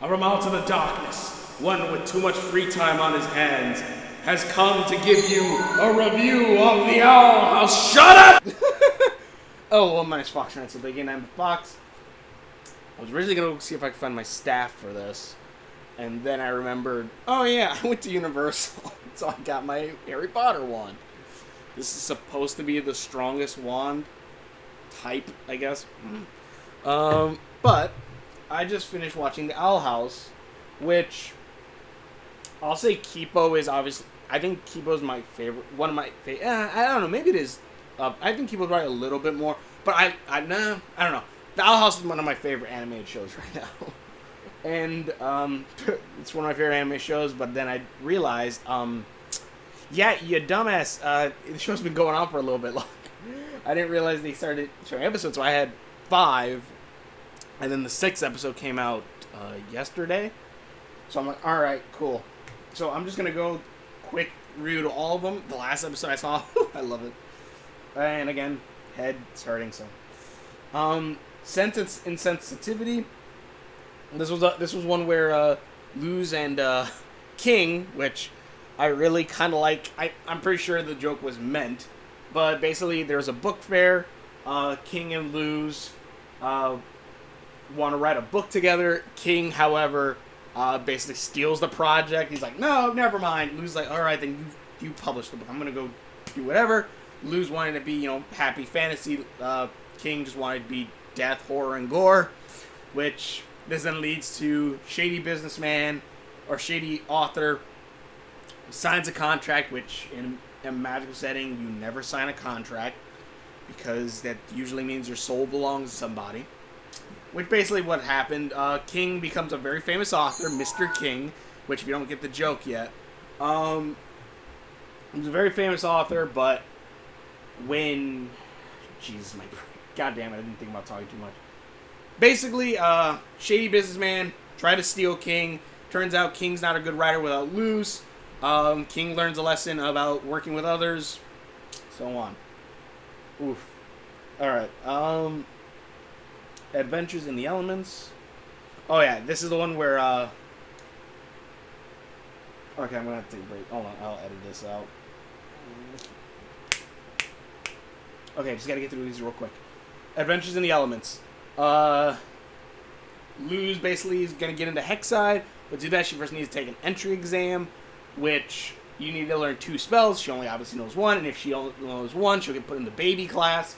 From out of the darkness, one with too much free time on his hands has come to give you a review of the Owl House. Shut up! Oh, well, my name's Fox, and so again, I'm Fox. I was originally going to see if I could find my staff for this, and then I remembered, oh yeah, I went to Universal, so I got my Harry Potter wand. This is supposed to be the strongest wand type, I guess. But I just finished watching The Owl House, which I'll say Kipo is obviously. I think Kipo's my favorite. One of my favorite. I don't know. Maybe it is. I think Kipo's probably a little bit more. But I don't know. The Owl House is one of my favorite animated shows right now, and it's one of my favorite anime shows. But then I realized, yeah, you dumbass. The show's been going on for a little bit long. I didn't realize they started showing episodes, so I had 5. And then the 6th episode came out yesterday. So I'm like, alright, cool. So I'm just going to go quick review to all of them. The last episode I saw, I love it. And again, head starting, so. Sense and Sensitivity. This was one where Luz and King, which I really kind of like. I'm pretty sure the joke was meant. But basically, there's a book fair. King and Luz want to write a book together. King, however, basically steals the project. He's like, no, never mind. Luz's like, all right, then you publish the book. I'm going to go do whatever. Luz wanted to be, happy fantasy. King just wanted to be death, horror, and gore, which this then leads to shady businessman or shady author signs a contract, which in a magical setting, you never sign a contract because that usually means your soul belongs to somebody. Which basically what happened, King becomes a very famous author, Mr. King, which if you don't get the joke yet, he's a very famous author, but when, Jesus, God damn it, I didn't think about talking too much. Basically, shady businessman, tried to steal King, turns out King's not a good writer without Luz, King learns a lesson about working with others, so on. Oof. Alright, Adventures in the Elements. Oh yeah, this is the one where, okay, I'm gonna have to take a break. Hold on, I'll edit this out. Okay, just gotta get through these real quick. Adventures in the Elements. Luz basically is gonna get into Hexside, but to do that she first needs to take an entry exam, which you need to learn 2 spells. She only obviously knows 1, and if she only knows 1, she'll get put in the baby class.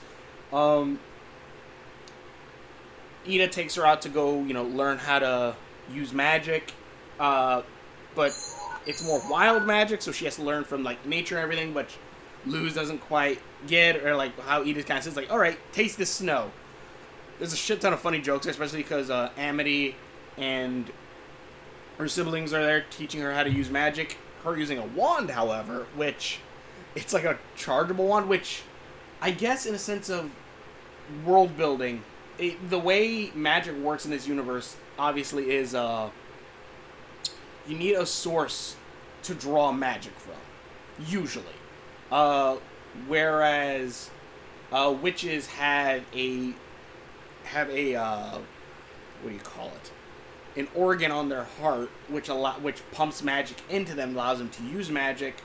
Ida takes her out to go, learn how to use magic, but it's more wild magic, so she has to learn from, nature and everything, but Luz doesn't quite get, or, how Ida kind of says, alright, taste the snow. There's a shit ton of funny jokes, especially because Amity and her siblings are there teaching her how to use magic. Her using a wand, however, which, it's like a chargeable wand, which, I guess in a sense of world building, the way magic works in this universe, obviously, is, you need a source to draw magic from, usually. Whereas, witches have a, what do you call it? An organ on their heart, which pumps magic into them, allows them to use magic.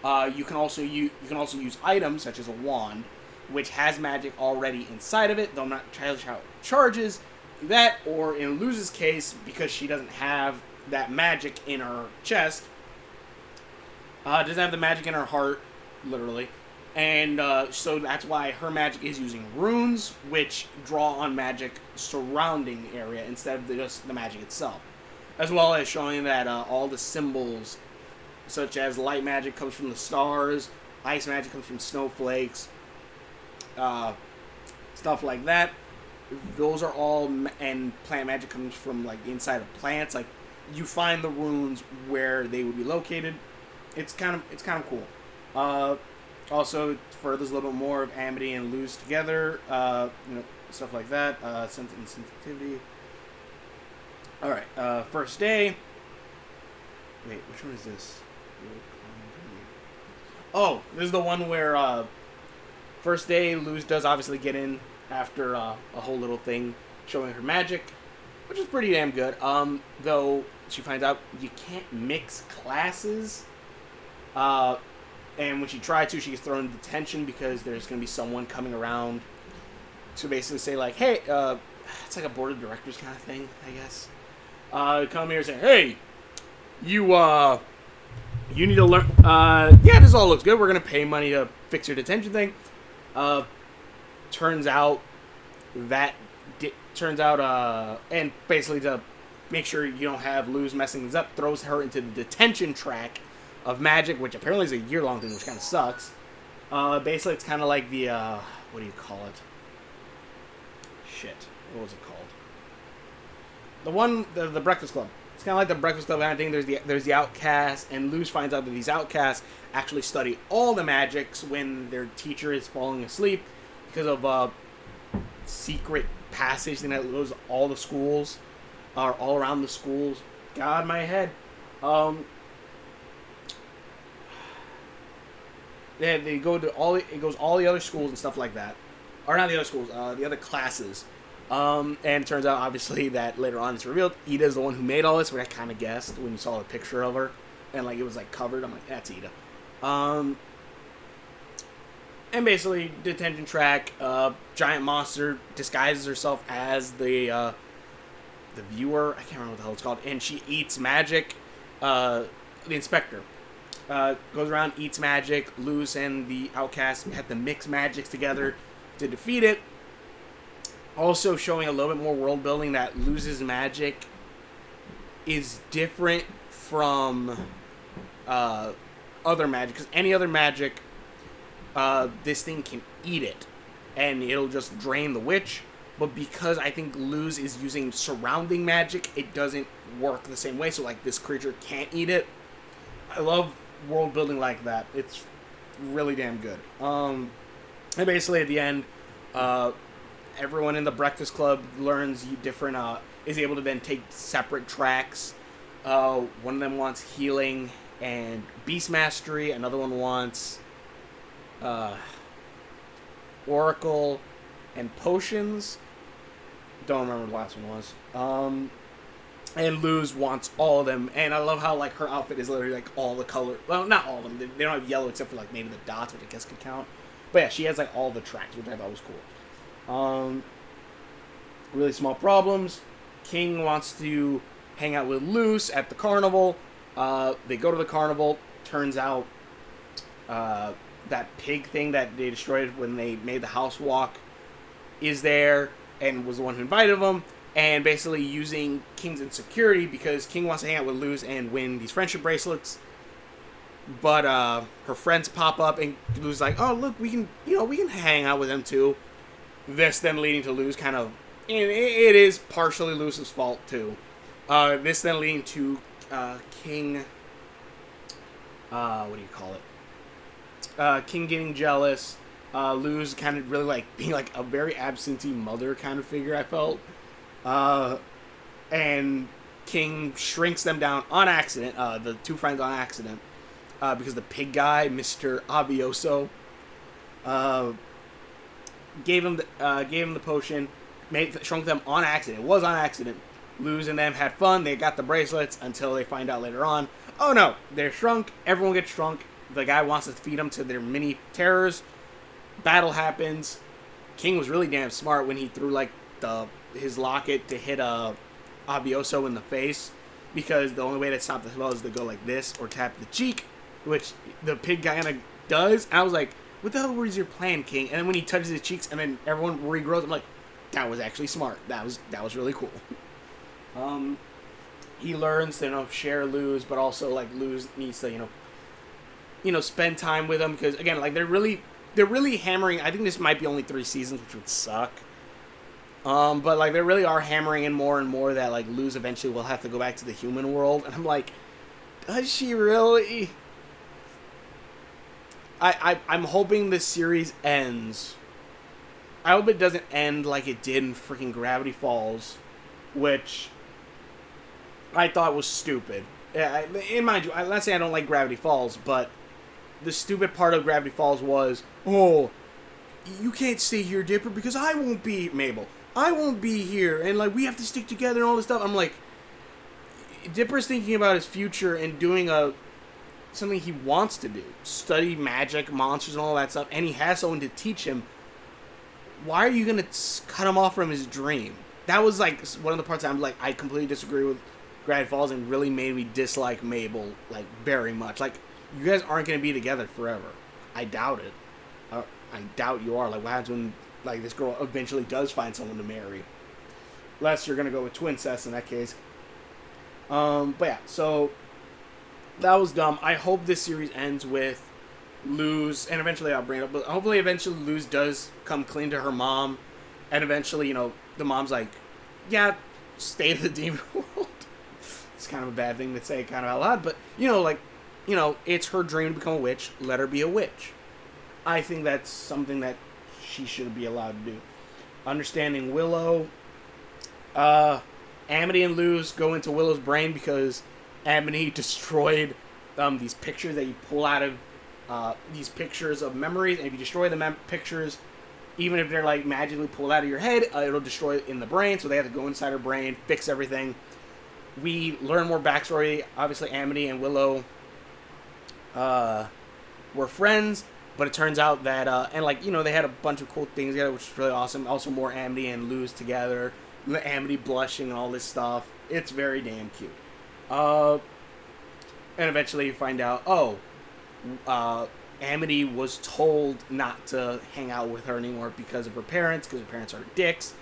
You can also use items such as a wand, which has magic already inside of it, though I'm not entirely sure how it charges that, or in Luz's case, because she doesn't have that magic in her chest, doesn't have the magic in her heart, literally, and so that's why her magic is using runes, which draw on magic surrounding area instead of just the magic itself, as well as showing that all the symbols, such as light magic comes from the stars, ice magic comes from snowflakes, stuff like that. Those are all, and plant magic comes from the inside of plants. You find the runes where they would be located. It's kind of cool. Also furthers a little bit more of Amity and Luz together. Stuff like that. Sense and Sensitivity. All right. First day. Wait, which one is this? Oh, this is the one where first day Luz does obviously get in after a whole little thing showing her magic. which is pretty damn good. Though she finds out you can't mix classes. And when she tried to, she gets thrown in detention because there's going to be someone coming around to basically say, like, hey, it's like a board of directors kind of thing, I guess. Come here and say, hey, you need to learn, yeah, this all looks good. We're going to pay money to fix your detention thing. Turns out, and basically to make sure you don't have Luz messing things up, throws her into the detention track of magic, which apparently is a year-long thing, which kind of sucks. Basically, it's kind of like the, what do you call it? Shit. What was it called? The Breakfast Club. It's kind of like the Breakfast Club kind of thing. There's the outcasts, and Luz finds out that these outcasts actually study all the magics when their teacher is falling asleep because of a secret passage thing that goes all the schools, or all around the schools. God, my head. They go to all the other schools and stuff like that, or not the other schools, the other classes. And it turns out, obviously, that later on it's revealed Ida's the one who made all this, which I kind of guessed when you saw the picture of her, and like it was like covered. I'm like, that's Ida. And basically, detention track, giant monster disguises herself as the viewer. I can't remember what the hell it's called, and she eats magic. The inspector. Goes around, eats magic. Luz and the outcast have to mix magics together to defeat it. Also showing a little bit more world building that Luz's magic is different from other magic. Because any other magic, this thing can eat it. And it'll just drain the witch. But because I think Luz is using surrounding magic, it doesn't work the same way. So like this creature can't eat it. I love world building like that. It's really damn good. And basically at the end, everyone in the Breakfast Club learns different, is able to then take separate tracks. One of them wants healing and beast mastery. Another one wants oracle and potions. Don't remember what the last one was. And Luz wants all of them. And I love how, like, her outfit is literally, like, all the color. Well, not all of them. They don't have yellow except for, like, maybe the dots, which I guess could count. But, yeah, she has, like, all the tracks, which I thought was cool. Really small problems. King wants to hang out with Luz at the carnival. They go to the carnival. Turns out that pig thing that they destroyed when they made the house walk is there and was the one who invited them. And basically using King's insecurity because King wants to hang out with Luz and win these friendship bracelets. But her friends pop up and Luz's like, oh, look, we can hang out with them too. This then leading to Luz kind of, and it is partially Luz's fault too. This then leading to King, what do you call it? King getting jealous. Luz kind of really like being like a very absentee mother kind of figure, I felt. And King shrinks them down on accident, the two friends on accident, because the pig guy, Mr. Avioso, gave him the potion, shrunk them on accident. It was on accident. Luz and them had fun. They got the bracelets until they find out later on, oh no, they're shrunk. Everyone gets shrunk. The guy wants to feed them to their mini terrors. Battle happens. King was really damn smart when he threw like his locket to hit Avioso in the face, because the only way to stop the spell is to go like this or tap the cheek, which the pig guy kind of does. And I was like, what the hell was your plan, King? And then when he touches his cheeks and then everyone regrows, I'm like, that was actually smart. That was really cool. He learns to share Luz, but also like Luz needs to spend time with him, because again, like they're really hammering. I think this might be only 3 seasons, which would suck. But like they really are hammering in more and more that like Luz eventually will have to go back to the human world, and I'm like, does she really? I'm hoping this series ends. I hope it doesn't end like it did in freaking Gravity Falls, which I thought was stupid. Yeah, and mind you, let's say I don't like Gravity Falls, but the stupid part of Gravity Falls was, oh, you can't stay here, Dipper, because I won't be Mabel. I won't be here, and like we have to stick together and all this stuff. I'm like, Dipper's thinking about his future and doing something he wants to do, study magic, monsters, and all that stuff, and he has someone to teach him. Why are you gonna cut him off from his dream? That was like one of the parts I'm like, I completely disagree with Gravity Falls, and really made me dislike Mabel like very much. Like, you guys aren't gonna be together forever. I doubt it. I doubt you are. Like, what happens when like this girl eventually does find someone to marry? Unless you're gonna go with twincest in that case. But yeah, so that was dumb. I hope this series ends with Luz, and eventually I'll bring it up, but hopefully eventually Luz does come clean to her mom, and eventually, you know, the mom's like, yeah, stay to the demon world. It's kind of a bad thing to say kind of out loud, but, you know, like, you know, it's her dream to become a witch. Let her be a witch. I think that's something that she should be allowed to do. Understanding Willow, Amity and Luz go into Willow's brain because Amity destroyed these pictures that you pull out of these pictures of memories, and if you destroy the pictures, even if they're like magically pulled out of your head, it'll destroy it in the brain, so they have to go inside her brain, fix everything. We learn more backstory. Obviously, Amity and Willow were friends, but it turns out that, and like, you know, they had a bunch of cool things together, which is really awesome. Also, more Amity and Luz together, Amity blushing and all this stuff. It's very damn cute. And eventually you find out, Amity was told not to hang out with her anymore because of her parents, because her parents are dicks,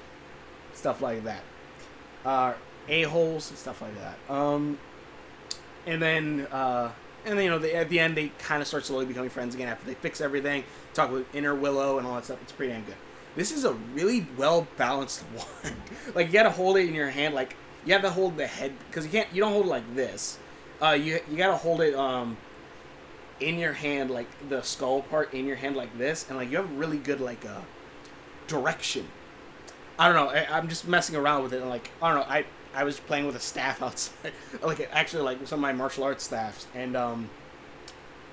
stuff like that. A-holes, stuff like that. And then, you know, at the end, they kind of start slowly becoming friends again after they fix everything, talk with inner Willow and all that stuff. It's pretty damn good. This is a really well-balanced one. Like, you gotta hold it in your hand, like, you have to hold the head, because you don't hold it like this. You gotta hold it, in your hand, like, the skull part in your hand like this, and, like, you have really good, like, direction. I don't know, I'm just messing around with it, and, like, I don't know, I was playing with a staff outside, like, actually, like, some of my martial arts staffs, and,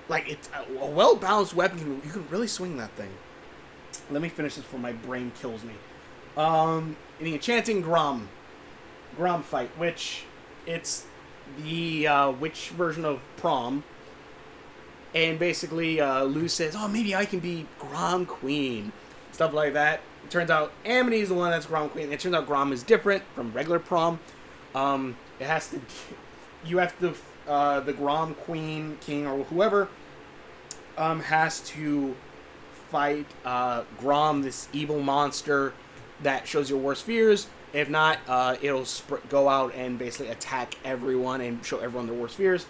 like, it's a well-balanced weapon. You can really swing that thing. Let me finish this before my brain kills me. In the Enchanting Grom fight, which, it's the, witch version of Prom, and basically, Luz says, oh, maybe I can be Grom Queen, stuff like that. It turns out Amity is the one that's Grom Queen. It turns out Grom is different from regular Prom. It has to, you have to, the Grom Queen, King, or whoever, has to fight Grom, this evil monster that shows your worst fears. If not, it'll go out and basically attack everyone and show everyone their worst fears.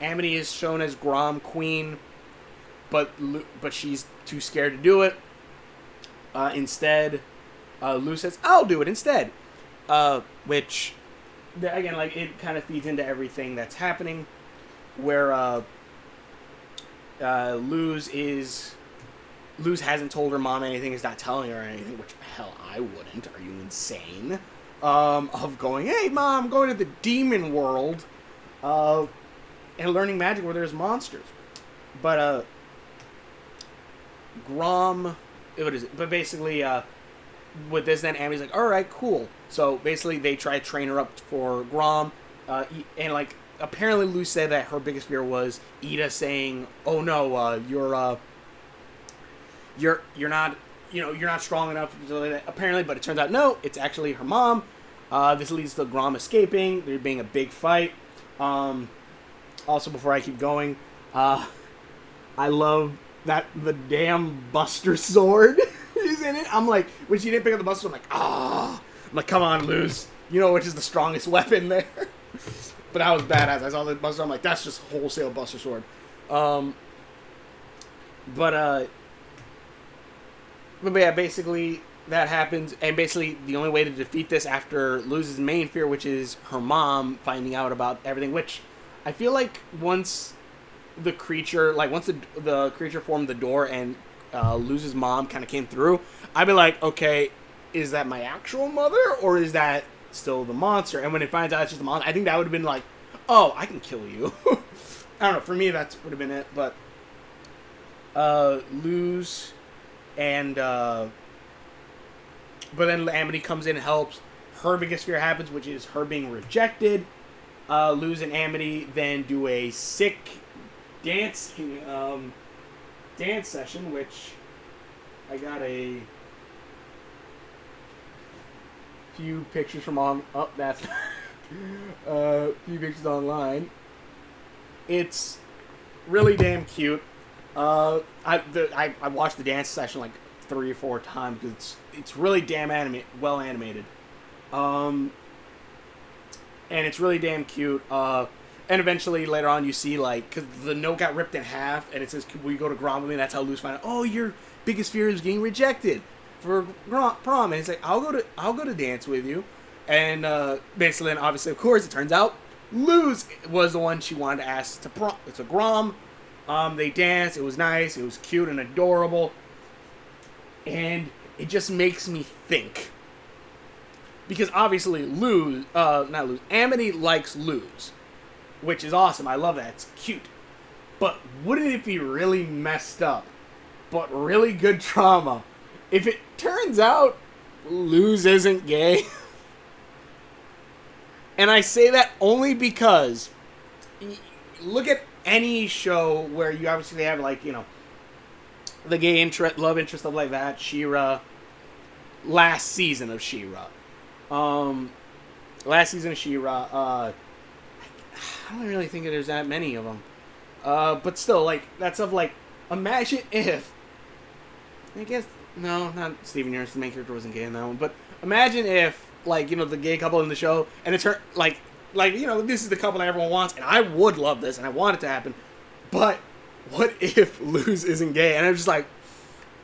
Amity is shown as Grom Queen, but she's too scared to do it. Instead, Luz says, I'll do it instead. Which, again, like, it kind of feeds into everything that's happening. Where Luz hasn't told her mom anything, is not telling her anything, which, hell, I wouldn't. Are you insane? Of going, hey, Mom, I'm going to the demon world, and learning magic where there's monsters. But, Grom, what is it? But basically, with this, then Amity's like, alright, cool. So, basically, they try to train her up for Grom, and, like, apparently Luz said that her biggest fear was Ida saying, oh no, you're not, you're not strong enough, apparently, but it turns out, no, it's actually her mom. This leads to Grom escaping, there being a big fight. Also, before I keep going, I love that the damn Buster Sword is in it. I'm like, when she didn't pick up the Buster Sword, I'm like, I'm like, come on, Luz. You know which is the strongest weapon there. But that was badass. I saw the Buster, I'm like, that's just wholesale Buster Sword. But yeah, basically, that happens, and basically, the only way to defeat this after Luz's main fear, which is her mom finding out about everything, which I feel like once the creature formed the door and Luz's mom kind of came through, I'd be like, okay, is that my actual mother, or is that still the monster? And when it finds out it's just the monster, I think that would have been like, oh, I can kill you. I don't know, for me, that would have been it, but Luz and But then Amity comes in and helps. Her biggest fear happens, which is her being rejected. Luz and Amity then do a sick dance session, which I got a few pictures from on. Oh, that's few pictures online. It's really damn cute. I watched the dance session like 3 or 4 times because it's really damn well animated. And it's really damn cute. And eventually later on you see like, because the note got ripped in half and it says, "Will you go to Grom with me?" That's how Luz finds out, oh, your biggest fear is getting rejected for prom. And it's like, I'll go to dance with you. And basically, and obviously, of course, it turns out Luz was the one she wanted to ask to prom. It's a Grom. They danced. It was nice. It was cute and adorable. And it just makes me think. Because obviously Amity likes Luz, which is awesome. I love that. It's cute. But wouldn't it be really messed up, but really good trauma, if it turns out Luz isn't gay? And I say that only because look at any show where you obviously have, like, you know, the gay interest, love interest, stuff like that. She-Ra, last season of She-Ra. Last season of She-Ra, I don't really think there's that many of them. But still, like, that's of, like, imagine if, I guess, no, not Steven Universe, the main character wasn't gay in that one, but imagine if, like, you know, the gay couple in the show, and it's her, like, you know, this is the couple that everyone wants, and I would love this, and I want it to happen, but what if Luz isn't gay? And I'm just like,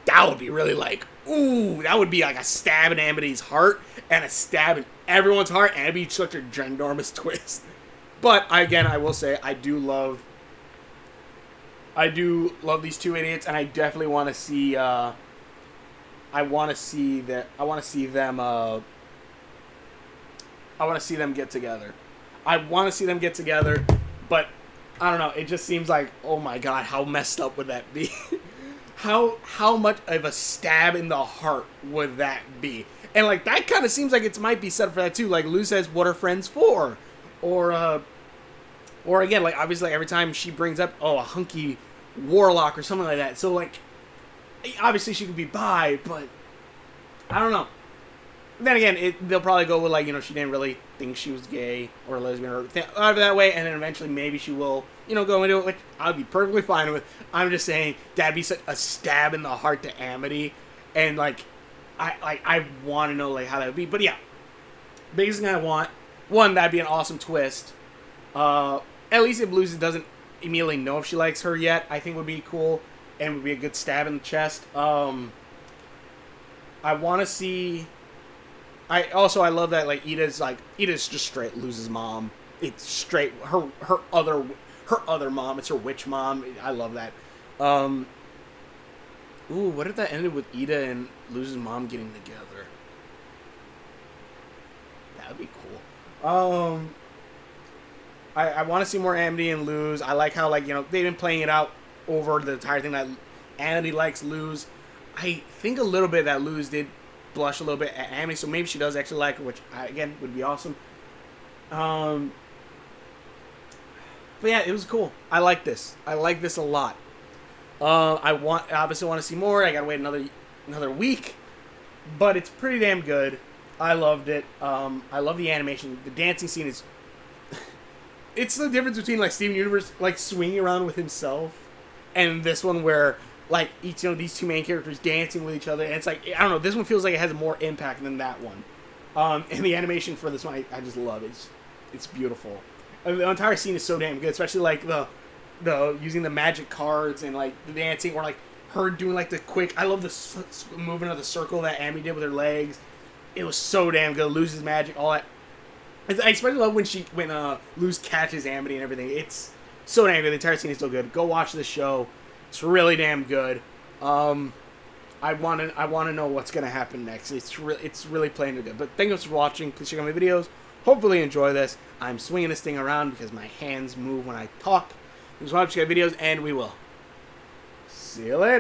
that would be really, like, ooh, that would be like a stab in Amity's heart, and a stab in everyone's heart, and it'd be such a ginormous twist. But, again, I will say, I do love these two idiots, and I definitely want to see, I want to see them get together. I want to see them get together, but I don't know. It just seems like, oh my god, how messed up would that be? how much of a stab in the heart would that be? And like that kind of seems like it might be set up for that too. Like Luz says, "What are friends for?" Or again, like obviously every time she brings up, oh, a hunky warlock or something like that. So like, obviously she could be bi, but I don't know. Then again, they'll probably go with, like, you know, she didn't really think she was gay or lesbian or that way, and then eventually maybe she will, you know, go into it, which I'd be perfectly fine with. I'm just saying that'd be such a stab in the heart to Amity, and like, I want to know like how that would be. But yeah, biggest thing I want, one, that'd be an awesome twist. At least if Luz doesn't immediately know if she likes her yet, I think would be cool and would be a good stab in the chest. I want to see. I love that like Ida's just straight Luz's mom. It's straight her other mom. It's her witch mom. I love that. Ooh, what if that ended with Ida and Luz's mom getting together? That would be cool. I want to see more Amity and Luz. I like how, like, you know, they've been playing it out over the entire thing that Amity likes Luz. I think a little bit that Luz did blush a little bit at Amity, so maybe she does actually like her, which again would be awesome. But yeah, it was cool. I like this. I like this a lot. I obviously want to see more. I gotta wait another week, but it's pretty damn good. I loved it. I love the animation. The dancing scene is. It's the difference between like Steven Universe like swinging around with himself, and this one where like each, you know, these two main characters dancing with each other, and it's like, I don't know, this one feels like it has more impact than that one. And the animation for this one, I just love it. It's beautiful. The entire scene is so damn good, especially like the using the magic cards and like the dancing, or like her doing like the quick. I love the movement of the circle that Amity did with her legs. It was so damn good. Luz's magic, all that. I especially love when Luz catches Amity and everything. It's so damn good. The entire scene is so good. Go watch this show. It's really damn good. I want to know what's gonna happen next. It's really playing it good. But thank you for watching. Please check out my videos. Hopefully you enjoy this. I'm swinging this thing around because my hands move when I talk. Just watch my videos, and we will see you later.